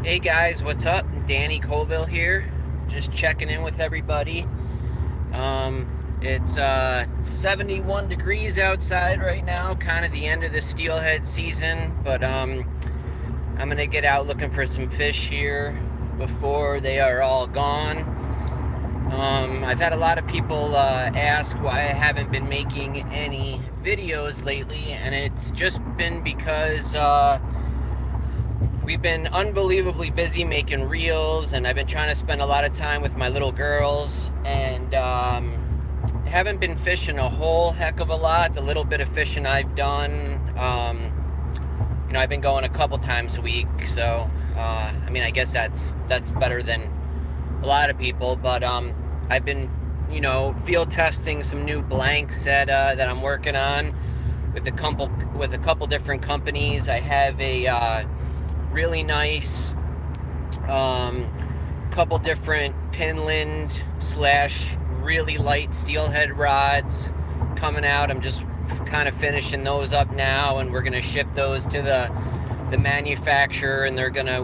Hey guys, what's up? Danny Colville here. Just checking in with everybody. It's 71 degrees outside right now, kind of the end of the steelhead season, but I'm gonna get out looking for some fish here before they are all gone. I've had a lot of people ask why I haven't been making any videos lately, and it's just been because we've been unbelievably busy making reels, and I've been trying to spend a lot of time with my little girls, and haven't been fishing a whole heck of a lot. The little bit of fishing I've done, I've been going a couple times a week, so I guess that's better than a lot of people, but I've been, field testing some new blanks that I'm working on with a couple different companies. I have a really nice couple different Pinland / really light steelhead rods coming out. I'm just kind of finishing those up now, and we're gonna ship those to the manufacturer, and they're gonna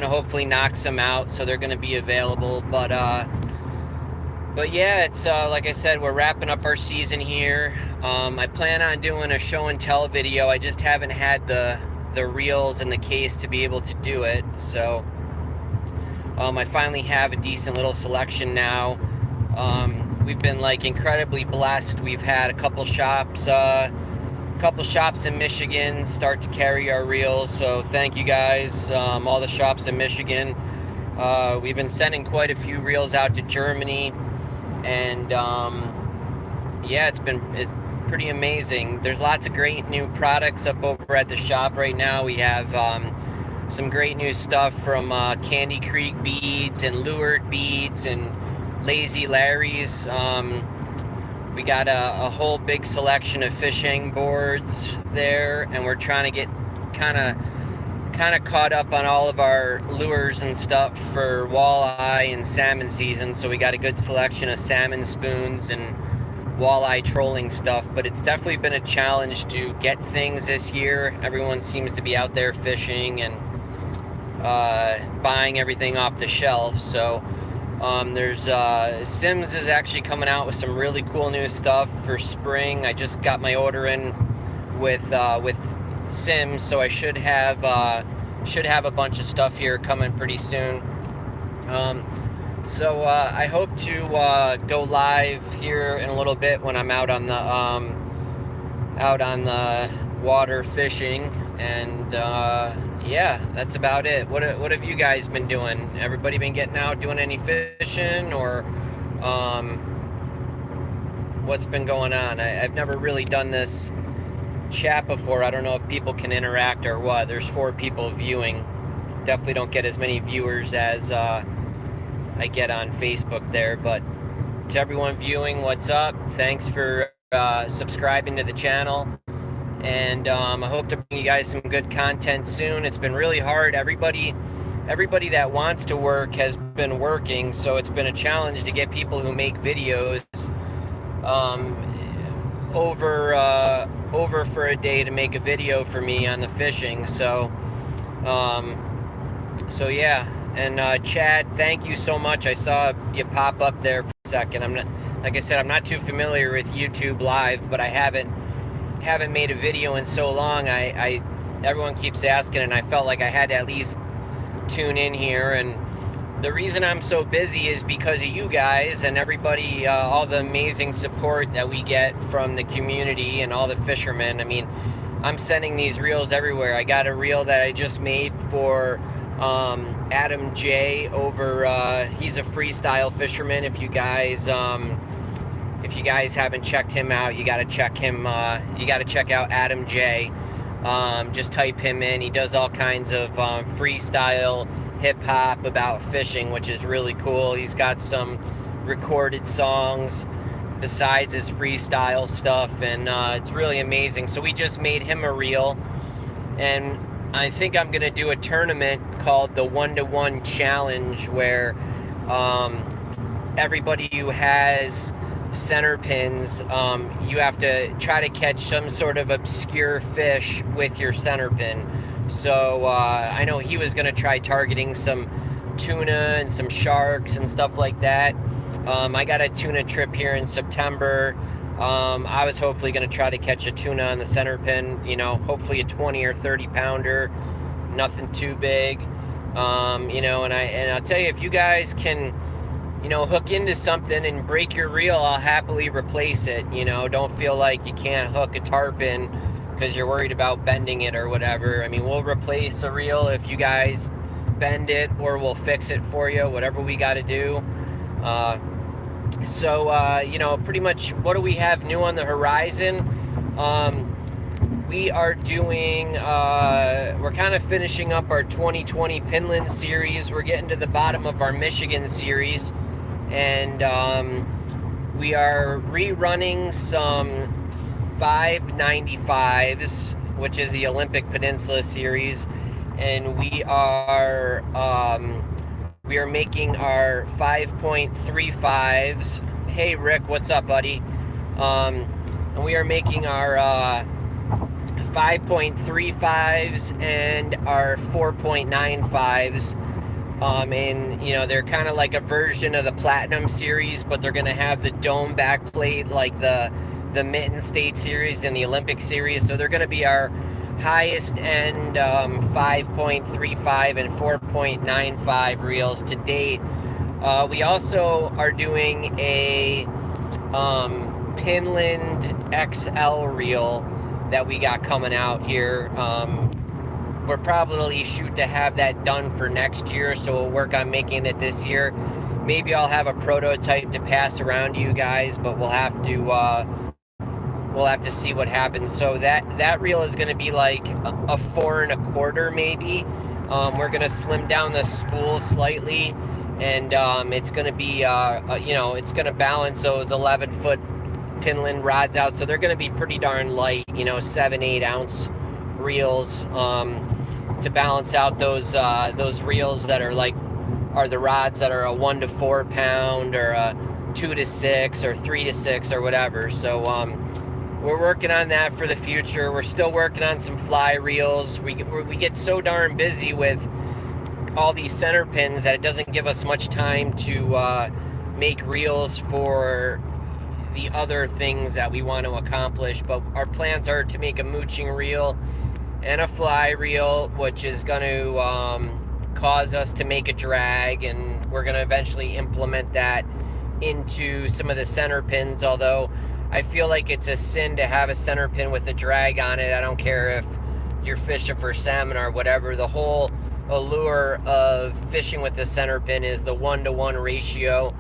hopefully knock some out, so they're gonna be available. But yeah, it's like I said, we're wrapping up our season here. I plan on doing a show and tell video. I just haven't had the reels and the case to be able to do it, so I finally have a decent little selection now. We've been incredibly blessed. We've had a couple shops in Michigan start to carry our reels, so thank you guys, all the shops in Michigan. We've been sending quite a few reels out to Germany, and yeah, it's pretty amazing. There's lots of great new products up over at the shop right now. We have some great new stuff from Candy Creek Beads and Lured Beads and Lazy Larry's. We got a whole big selection of fishing boards there, and we're trying to get kind of caught up on all of our lures and stuff for walleye and salmon season. So we got a good selection of salmon spoons and walleye trolling stuff, but it's definitely been a challenge to get things this year. Everyone seems to be out there fishing and buying everything off the shelf. So there's Simms is actually coming out with some really cool new stuff for spring. I just got my order in with Simms, so I should have a bunch of stuff here coming pretty soon. So I hope to go live here in a little bit when I'm out on the water fishing, and yeah, that's about it. What have you guys been doing? Everybody been getting out doing any fishing, or what's been going on? I've never really done this chat before. I don't know if people can interact or what. There's 4 people viewing. Definitely don't get as many viewers as I get on Facebook there, but to everyone viewing, what's up? Thanks for subscribing to the channel, and I hope to bring you guys some good content soon. It's been really hard. Everybody that wants to work has been working, so it's been a challenge to get people who make videos over for a day to make a video for me on the fishing. So yeah. And Chad, thank you so much. I saw you pop up there for a second. Like I said, I'm not too familiar with YouTube Live, but I haven't made a video in so long. Everyone keeps asking, and I felt like I had to at least tune in here. And the reason I'm so busy is because of you guys and everybody, all the amazing support that we get from the community and all the fishermen. I mean, I'm sending these reels everywhere. I got a reel that I just made for Adam J over, he's a freestyle fisherman. If you guys haven't checked him out, you got to check him. You got to check out Adam J. Just type him in. He does all kinds of freestyle hip hop about fishing, which is really cool. He's got some recorded songs besides his freestyle stuff, and it's really amazing. So we just made him a reel, and I think I'm gonna do a tournament called the 1-to-1 challenge, where everybody who has center pins, you have to try to catch some sort of obscure fish with your center pin. So I know he was going to try targeting some tuna and some sharks and stuff like that. I got a tuna trip here in September. I was hopefully going to try to catch a tuna on the center pin, you know, hopefully a 20 or 30 pounder, nothing too big. You know, and I'll tell you, if you guys can, you know, hook into something and break your reel, I'll happily replace it. You know, don't feel like you can't hook a tarpon because you're worried about bending it or whatever. I mean, we'll replace a reel if you guys bend it, or we'll fix it for you, whatever we got to do. You know, pretty much what do we have new on the horizon? We are doing, we're kind of finishing up our 2020 Pinland series. We're getting to the bottom of our Michigan series, and we are rerunning some 595s, which is the Olympic Peninsula series, and we are making our 5.35s. Hey Rick, what's up, buddy? And we are making our 5.35s and our 4.95s. And you know, they're kind of like a version of the Platinum series, but they're gonna have the dome back plate like the Mitten State series and the Olympic series. So they're gonna be our highest end 5.35 and 4.95 reels to date. We also are doing a Pinland XL reel that we got coming out here. We're probably shoot to have that done for next year, so we'll work on making it this year. Maybe I'll have a prototype to pass around to you guys, but we'll have to see what happens. So that reel is going to be like a 4 1/4 maybe. We're going to slim down the spool slightly, and it's going to be you know, it's going to balance those 11-foot Pinland rods out, so they're going to be pretty darn light, you know, 7-8 ounce reels, to balance out those reels that are the rods that are a 1 to 4 pound, or a 2 to 6 or 3 to 6 or whatever. So we're working on that for the future. We're still working on some fly reels. We get so darn busy with all these center pins that it doesn't give us much time to make reels for the other things that we want to accomplish. But our plans are to make a mooching reel and a fly reel, which is going to cause us to make a drag, and we're going to eventually implement that into some of the center pins, although I feel like it's a sin to have a center pin with a drag on it. I don't care if you're fishing for salmon or whatever. The whole allure of fishing with the center pin is the 1-to-1 ratio,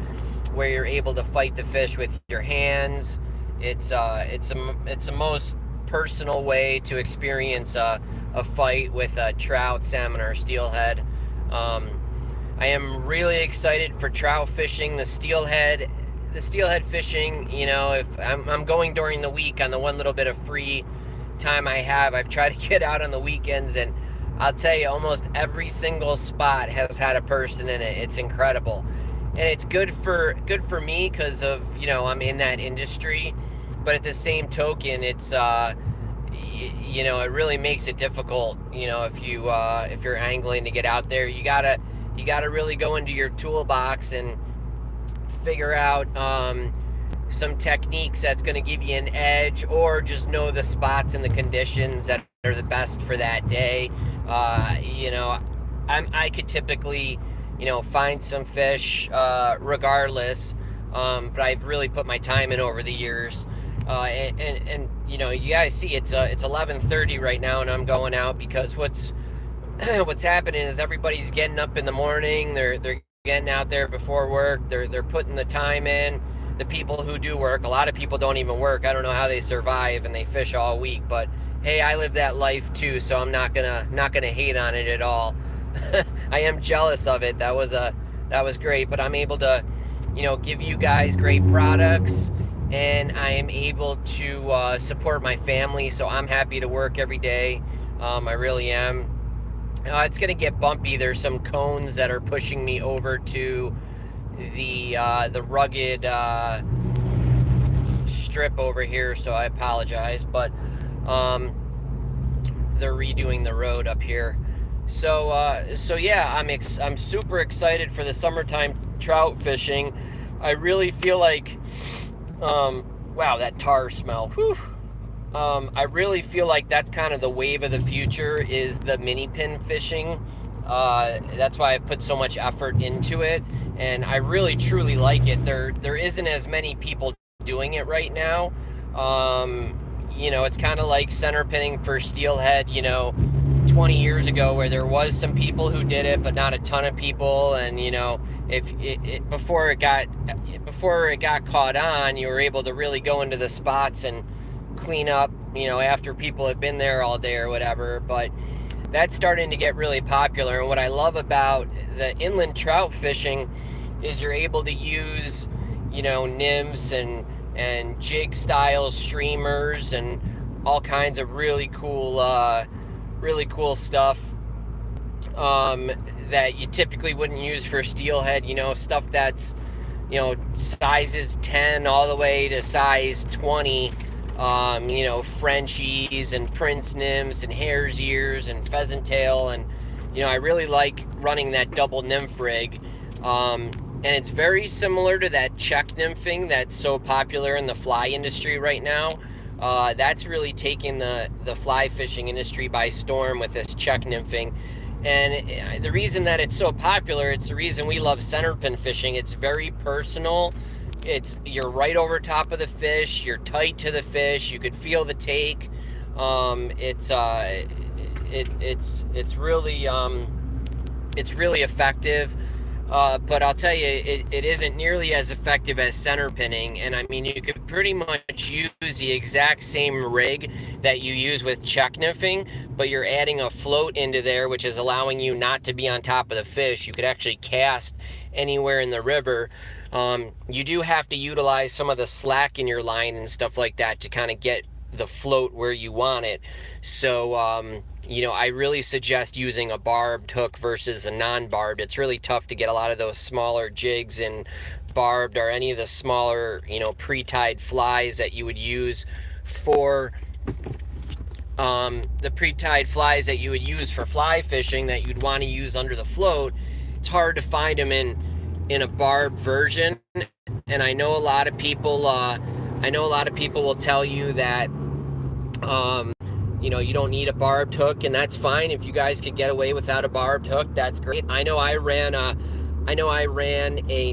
where you're able to fight the fish with your hands. It's a most personal way to experience a fight with a trout, salmon, or steelhead. I am really excited for trout fishing. The steelhead fishing, you know, if I'm going during the week on the one little bit of free time I have. I've tried to get out on the weekends, and I'll tell you, almost every single spot has had a person in it. It's incredible. And it's good for me because of, you know, I'm in that industry, but at the same token, it's you know, it really makes it difficult. You know, if you're angling to get out there, you gotta really go into your toolbox and figure out some techniques that's going to give you an edge, or just know the spots and the conditions that are the best for that day. You know, I could typically, you know, find some fish regardless, but I've really put my time in over the years. And you know, you guys see it's 11:30 right now, and I'm going out because what's happening is everybody's getting up in the morning. They're getting out there before work. They're putting the time in. The people who do work, a lot of people don't even work. I don't know how they survive, and they fish all week. But hey, I live that life too, so I'm not gonna hate on it at all. I am jealous of it. That was great, but I'm able to, you know, give you guys great products, and I am able to support my family. So I'm happy to work every day. I really am. It's gonna get bumpy. There's some cones that are pushing me over to the rugged strip over here, so I apologize. But redoing the road up here. So yeah, I'm super excited for the summertime trout fishing. I really feel like, wow, that tar smell. Whew. I really feel like that's kind of the wave of the future, is the mini pin fishing. That's why I've put so much effort into it, and I really truly like it. There isn't as many people doing it right now. You know, it's kind of like center pinning for steelhead, you know, 20 years ago, where there was some people who did it, but not a ton of people. And you know, before it got caught on, you were able to really go into the spots and clean up, you know, after people have been there all day or whatever. But that's starting to get really popular. And what I love about the inland trout fishing is you're able to use, you know, nymphs and jig style streamers and all kinds of really cool stuff that you typically wouldn't use for steelhead. You know, stuff that's, you know, sizes 10 all the way to size 20. You know, Frenchies and Prince nymphs and hare's ears and pheasant tail. And, you know, I really like running that double nymph rig. And it's very similar to that check nymphing that's so popular in the fly industry right now. That's really taking the fly fishing industry by storm with this check nymphing. And the reason that it's so popular, it's the reason we love center pin fishing. It's very personal. You're right over top of the fish. You're tight to the fish. You could feel the take. It's really effective. But I'll tell you, it isn't nearly as effective as center pinning. And I mean, you could pretty much use the exact same rig that you use with check nymphing, but you're adding a float into there, which is allowing you not to be on top of the fish. You could actually cast anywhere in the river. You do have to utilize some of the slack in your line and stuff like that to kind of get the float where you want it. So, you know, I really suggest using a barbed hook versus a non-barbed. It's really tough to get a lot of those smaller jigs and barbed, or any of the smaller, you know, pre-tied flies that you would use for the pre-tied flies that you would use for fly fishing that you'd want to use under the float. It's hard to find them in a barbed version. And I know a lot of people will tell you that you know, you don't need a barbed hook, and that's fine. If you guys could get away without a barbed hook, that's great. I know I ran a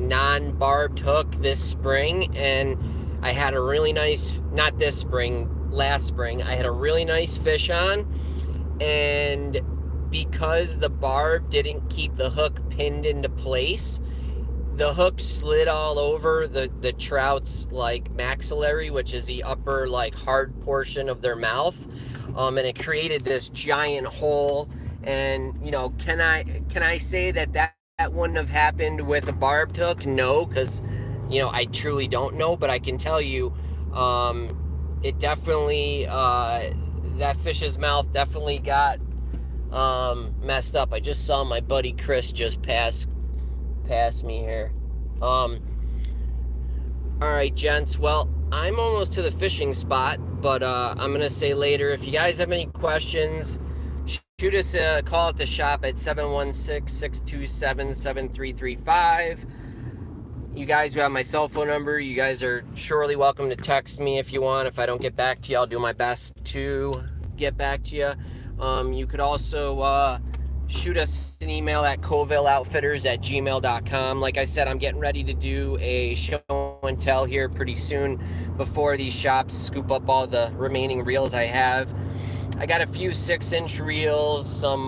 non-barbed hook this spring, and I had a really nice, not this spring, last spring, I had a really nice fish on. And because the barb didn't keep the hook pinned into place, the hook slid all over the trout's like maxillary, which is the upper like hard portion of their mouth, and it created this giant hole. And you know, can I say that wouldn't have happened with a barbed hook? No, because you know, I truly don't know, but I can tell you, it definitely that fish's mouth definitely got messed up. I just saw my buddy Chris just pass me here. All right, gents, well, I'm almost to the fishing spot, but I'm gonna say later, if you guys have any questions, shoot us a call at the shop at 716-627-7335. You guys who have my cell phone number, you guys are surely welcome to text me if you want. If I don't get back to you, I'll do my best to get back to you. You could also shoot us an email at covilleoutfitters@gmail.com. Like I said, I'm getting ready to do a show and tell here pretty soon before these shops scoop up all the remaining reels I have. I got a few 6-inch reels, some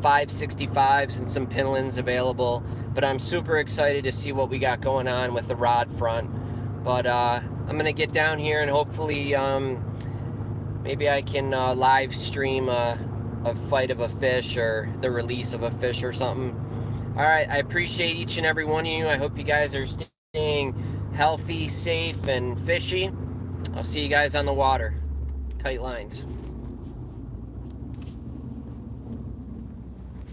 565s, and some Pinlands available. But I'm super excited to see what we got going on with the rod front. But I'm going to get down here and hopefully maybe I can live stream a fight of a fish or the release of a fish or something. All right, I appreciate each and every one of you. I hope you guys are staying healthy, safe, and fishy. I'll see you guys on the water. Tight lines.